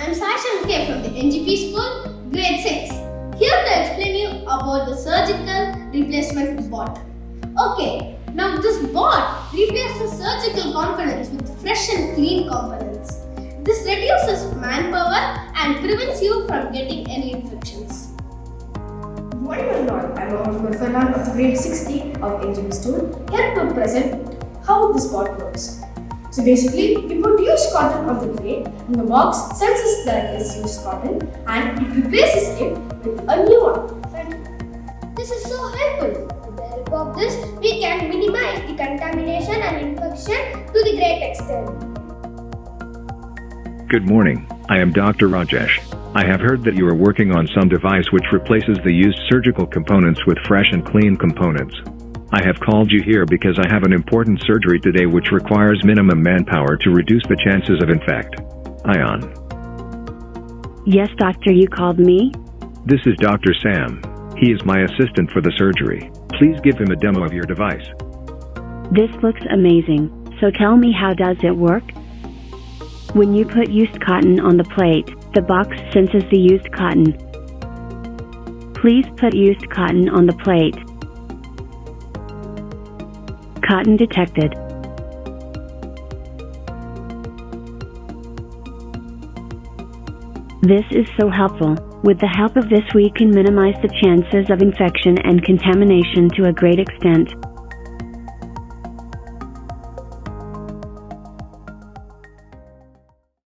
I'm Sasha K from the NGP school, grade 6. Here to explain you about the surgical replacement bot. Okay, now this bot replaces surgical components with fresh and clean components. This reduces manpower and prevents you from getting any infections. Morning and all, I'm Mohammed Farhan of the grade 60 of NGP school, here to present how this bot works. So basically, you put used cotton on the tray and the box senses that it is used cotton and it replaces it with a new one. This is so helpful. With the help of this, we can minimize the contamination and infection to the great extent. Good morning, I am Dr. Rajesh. I have heard that you are working on some device which replaces the used surgical components with fresh and clean components. I have called you here because I have an important surgery today which requires minimum manpower to reduce the chances of infect. Ion. Yes, doctor, you called me? This is Dr. Sam. He is my assistant for the surgery. Please give him a demo of your device. This looks amazing. So tell me, how does it work? When you put used cotton on the plate, the box senses the used cotton. Please put used cotton on the plate. Cotton detected. This is so helpful. With the help of this, we can minimize the chances of infection and contamination to a great extent.